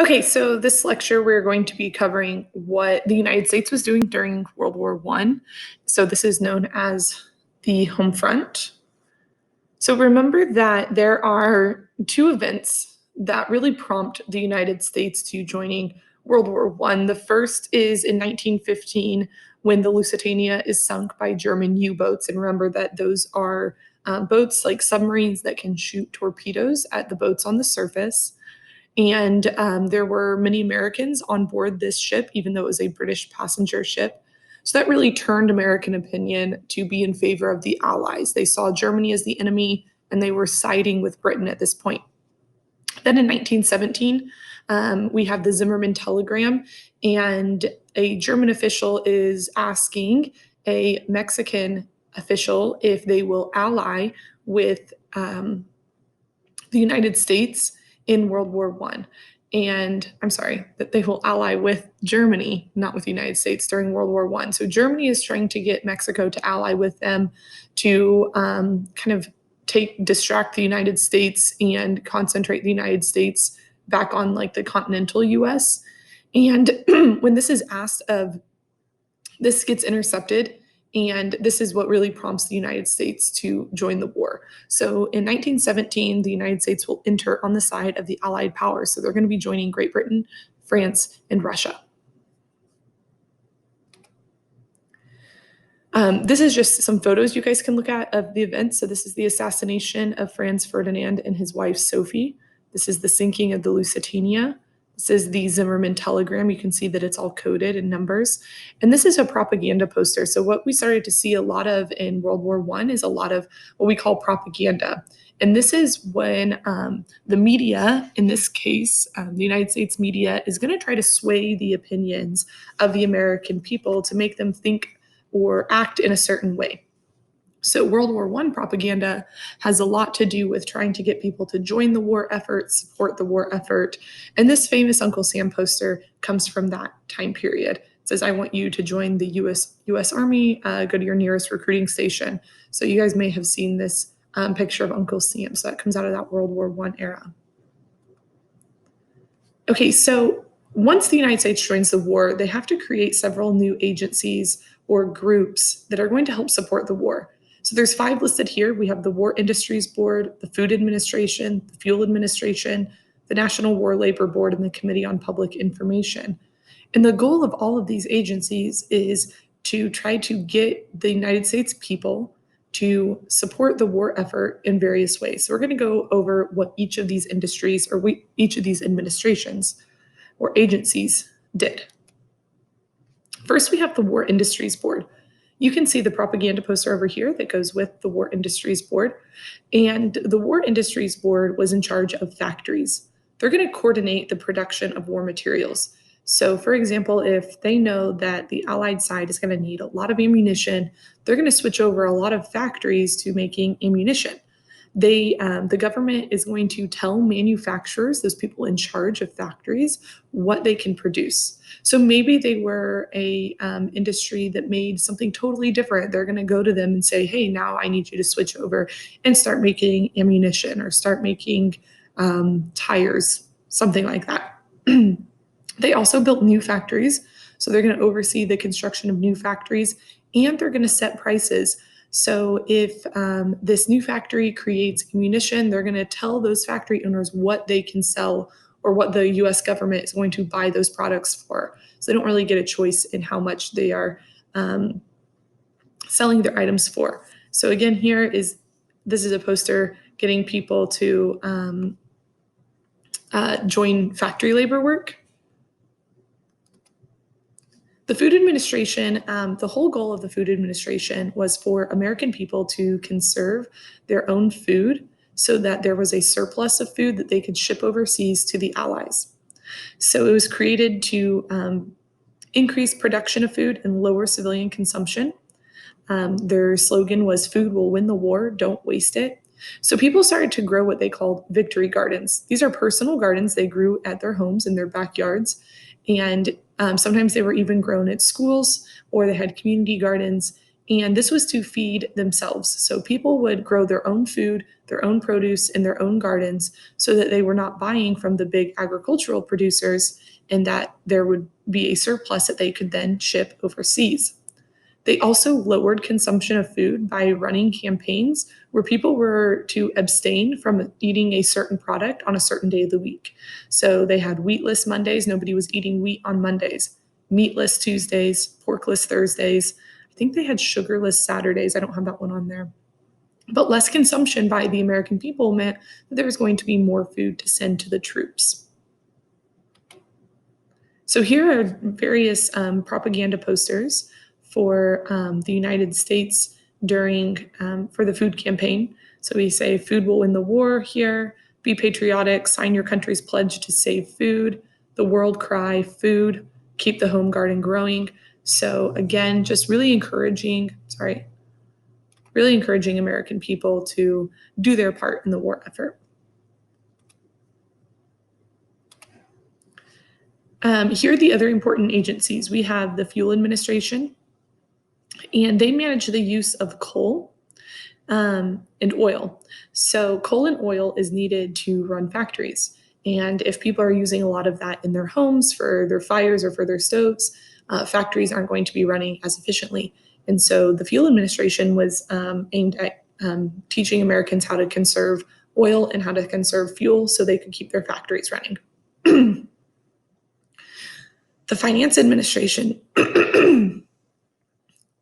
Okay, so this lecture we're going to be covering what the United States was doing during World War I. So this is known as the Homefront. So remember that there are two events that really prompt the United States to joining World War I. The first is in 1915 when the Lusitania is sunk by German U-boats. And remember that those are boats like submarines that can shoot torpedoes at the boats on the surface. And there were many Americans on board this ship, even though it was a British passenger ship. So that really turned American opinion to be in favor of the Allies. They saw Germany as the enemy, and they were siding with Britain at this point. Then in 1917, we have the Zimmermann telegram, and a German official is asking a Mexican official if they will ally with the United States in World War I. And I'm sorry, that they will ally with Germany, not with the United States during World War I. So Germany is trying to get Mexico to ally with them to kind of distract the United States and concentrate the United States back on like the continental US. And when this is asked of, this gets intercepted, and this is what really prompts the United States to join the war. So in 1917, the United States will enter on the side of the Allied powers. So they're going to be joining Great Britain, France, and Russia. This is just some photos you guys can look at of the event. So this is the assassination of Franz Ferdinand and his wife, Sophie. This is the sinking of the Lusitania. This is the Zimmermann telegram. You can see that it's all coded in numbers. And this is a propaganda poster. So what we started to see a lot of in World War I is a lot of what we call propaganda. And this is when the media, in this case, the United States media, is going to try to sway the opinions of the American people to make them think or act in a certain way. So World War I propaganda has a lot to do with trying to get people to join the war effort, support the war effort. And this famous Uncle Sam poster comes from that time period. It says, I want you to join the US Army, go to your nearest recruiting station. So you guys may have seen this picture of Uncle Sam. So that comes out of that World War I era. Okay, so once the United States joins the war, they have to create several new agencies or groups that are going to help support the war. So there's 5 listed here. We have the War Industries Board, the Food Administration, the Fuel Administration, the National War Labor Board, and the Committee on Public Information. And the goal of all of these agencies is to try to get the United States people to support the war effort in various ways. So we're going to go over what each of these industries or each of these administrations or agencies did. First, we have the War Industries Board. You can see the propaganda poster over here that goes with the War Industries Board. And the War Industries Board was in charge of factories. They're going to coordinate the production of war materials. So, for example, if they know that the Allied side is going to need a lot of ammunition, they're going to switch over a lot of factories to making ammunition. The government is going to tell manufacturers, those people in charge of factories, what they can produce. So maybe they were a industry that made something totally different. They're going to go to them and say, hey, now I need you to switch over and start making ammunition or start making tires, something like that. They also built new factories. So they're going to oversee the construction of new factories, and they're going to set prices. So if this new factory creates ammunition, they're going to tell those factory owners what they can sell or what the US government is going to buy those products for. So they don't really get a choice in how much they are selling their items for. So again, this is a poster getting people to join factory labor work. The Food Administration, the whole goal of the Food Administration was for American people to conserve their own food so that there was a surplus of food that they could ship overseas to the Allies. So it was created to increase production of food and lower civilian consumption. Their slogan was, food will win the war, don't waste it. So people started to grow what they called victory gardens. These are personal gardens they grew at their homes in their backyards. And sometimes they were even grown at schools, or they had community gardens. And this was to feed themselves. So people would grow their own food, their own produce in their own gardens so that they were not buying from the big agricultural producers and that there would be a surplus that they could then ship overseas. They also lowered consumption of food by running campaigns where people were to abstain from eating a certain product on a certain day of the week. So they had wheatless Mondays, nobody was eating wheat on Mondays, meatless Tuesdays, porkless Thursdays. I think they had sugarless Saturdays. I don't have that one on there. But less consumption by the American people meant that there was going to be more food to send to the troops. So here are various propaganda posters for the United States during for the food campaign. So we say food will win the war here, be patriotic, sign your country's pledge to save food, the world cry, food, keep the home garden growing. So again, just really encouraging American people to do their part in the war effort. Here are the other important agencies. We have the Fuel Administration, and they manage the use of coal and oil. So coal and oil is needed to run factories. And if people are using a lot of that in their homes for their fires or for their stoves, factories aren't going to be running as efficiently. And so the Fuel Administration was aimed at teaching Americans how to conserve oil and how to conserve fuel so they could keep their factories running. The Finance Administration,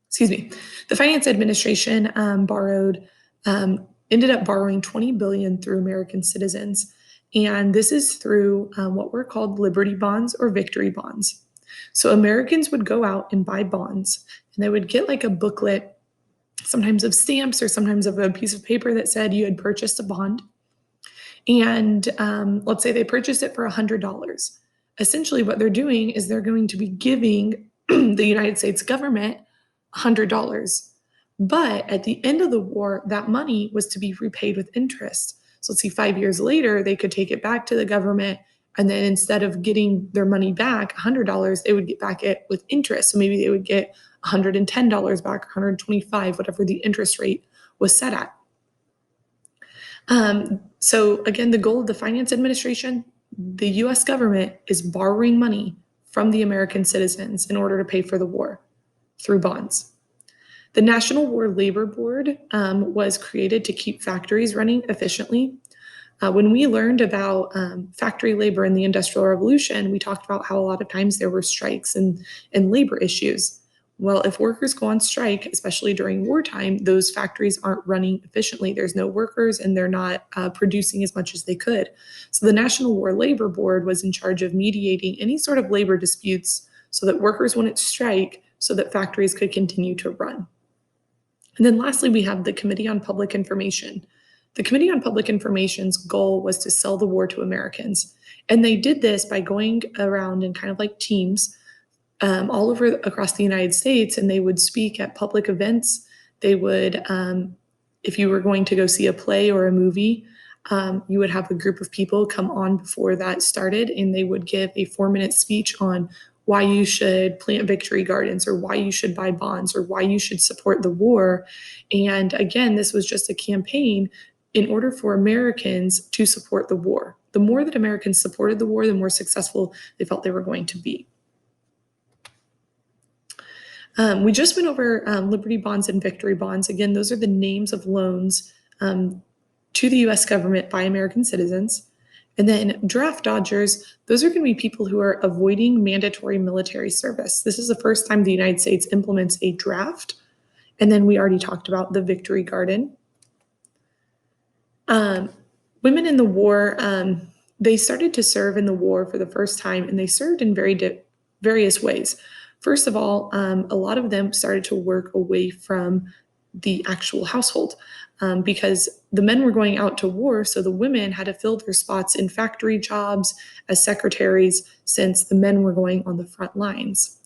excuse me, the Finance Administration ended up borrowing $20 billion through American citizens. And this is through what were called Liberty bonds or victory bonds. So Americans would go out and buy bonds, and they would get like a booklet, sometimes of stamps or sometimes of a piece of paper that said you had purchased a bond. And let's say they purchased it for $100. Essentially, what they're doing is they're going to be giving the United States government $100. But at the end of the war, that money was to be repaid with interest. So let's see, 5 years later, they could take it back to the government. And then instead of getting their money back, $100, they would get back it with interest. So maybe they would get $110 back, $125, whatever the interest rate was set at. So again, the goal of the Finance Administration, the US government is borrowing money from the American citizens in order to pay for the war through bonds. The National War Labor Board was created to keep factories running efficiently. When we learned about factory labor in the Industrial Revolution, we talked about how a lot of times there were strikes and labor issues. Well, if workers go on strike, especially during wartime, those factories aren't running efficiently. There's no workers and they're not producing as much as they could. So the National War Labor Board was in charge of mediating any sort of labor disputes so that workers wouldn't strike, so that factories could continue to run. And then lastly, we have the Committee on Public Information. The Committee on Public Information's goal was to sell the war to Americans. And they did this by going around in kind of like teams all over across the United States, and they would speak at public events. They would, if you were going to go see a play or a movie, you would have a group of people come on before that started, and they would give a 4-minute speech on why you should plant victory gardens or why you should buy bonds or why you should support the war. And again, this was just a campaign in order for Americans to support the war. The more that Americans supported the war, the more successful they felt they were going to be. We just went over Liberty bonds and victory bonds. Again, those are the names of loans to the US government by American citizens. And then draft dodgers, those are going to be people who are avoiding mandatory military service. This is the first time the United States implements a draft. And then we already talked about the victory garden. Women in the war, they started to serve in the war for the first time, and they served in various ways. First of all, a lot of them started to work away from the actual household because the men were going out to war, so the women had to fill their spots in factory jobs as secretaries since the men were going on the front lines.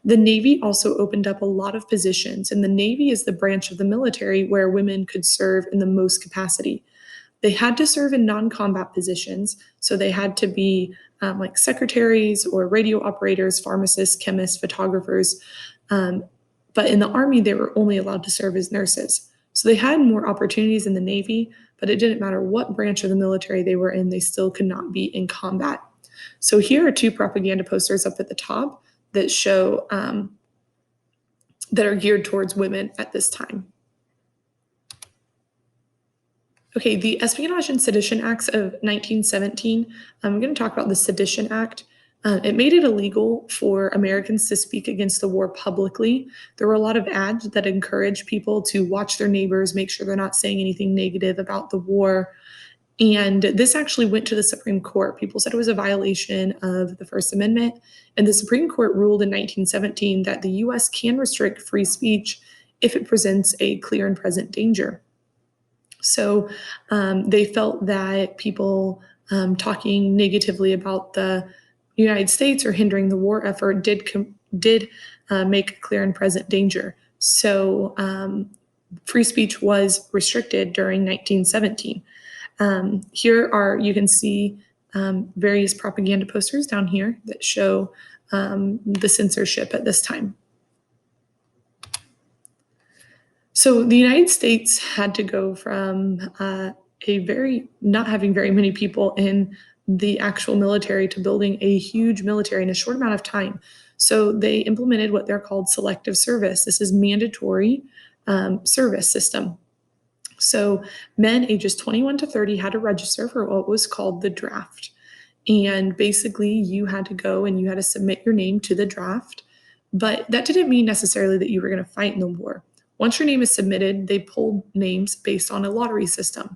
The Navy also opened up a lot of positions, and the Navy is the branch of the military where women could serve in the most capacity. They had to serve in non-combat positions, so they had to be like secretaries or radio operators, pharmacists, chemists, photographers, But in the Army, they were only allowed to serve as nurses. So they had more opportunities in the Navy, but it didn't matter what branch of the military they were in, they still could not be in combat. So here are two propaganda posters up at the top that show that are geared towards women at this time. Okay, the Espionage and Sedition Acts of 1917. I'm going to talk about the Sedition Act. It made it illegal for Americans to speak against the war publicly. There were a lot of ads that encouraged people to watch their neighbors, make sure they're not saying anything negative about the war. And this actually went to the Supreme Court. People said it was a violation of the First Amendment. And the Supreme Court ruled in 1917 that the US can restrict free speech if it presents a clear and present danger. So they felt that people talking negatively about the United States or hindering the war effort did make a clear and present danger. So free speech was restricted during 1917. Here are, you can see various propaganda posters down here that show the censorship at this time. So the United States had to go from not having very many people in the actual military to building a huge military in a short amount of time. So they implemented what they're called selective service. This is mandatory service system. So men ages 21 to 30 had to register for what was called the draft. And basically you had to go and you had to submit your name to the draft. But that didn't mean necessarily that you were going to fight in the war. Once your name is submitted, they pulled names based on a lottery system.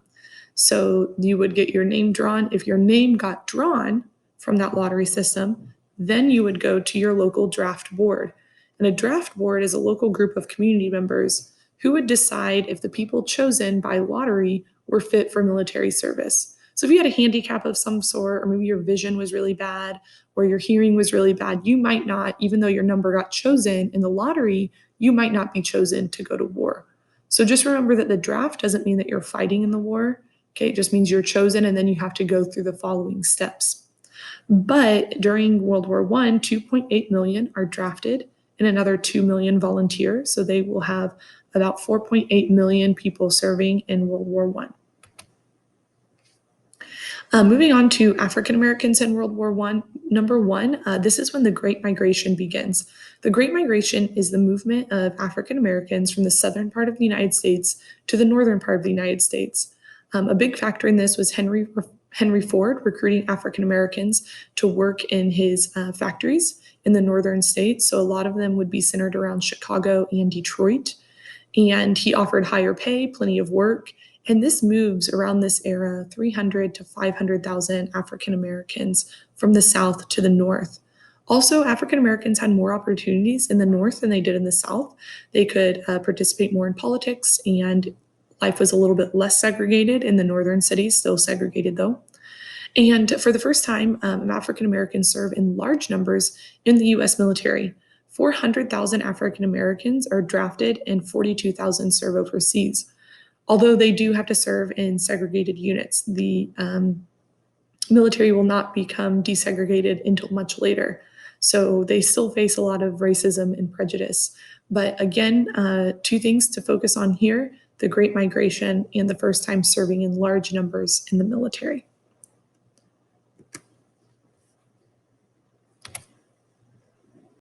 So you would get your name drawn. If your name got drawn from that lottery system, then you would go to your local draft board. And a draft board is a local group of community members who would decide if the people chosen by lottery were fit for military service. So if you had a handicap of some sort, or maybe your vision was really bad, or your hearing was really bad, you might not, even though your number got chosen in the lottery, you might not be chosen to go to war. So just remember that the draft doesn't mean that you're fighting in the war. Okay, it just means you're chosen and then you have to go through the following steps. But during World War I, 2.8 million are drafted and another 2 million volunteer. So they will have about 4.8 million people serving in World War I. Moving on to African Americans in World War I, number one, this is when the Great Migration begins. The Great Migration is the movement of African Americans from the southern part of the United States to the northern part of the United States. A big factor in this was Henry Ford recruiting African Americans to work in his factories in the northern states. So a lot of them would be centered around Chicago and Detroit. And he offered higher pay, plenty of work. And this moves around this era 300 to 500,000 African Americans from the South to the North. Also, African Americans had more opportunities in the North than they did in the South. They could participate more in politics, and life was a little bit less segregated in the northern cities, still segregated though. And for the first time, African Americans serve in large numbers in the US military. 400,000 African Americans are drafted and 42,000 serve overseas. Although they do have to serve in segregated units, the military will not become desegregated until much later. So they still face a lot of racism and prejudice. But again, two things to focus on here: the Great Migration and the first time serving in large numbers in the military.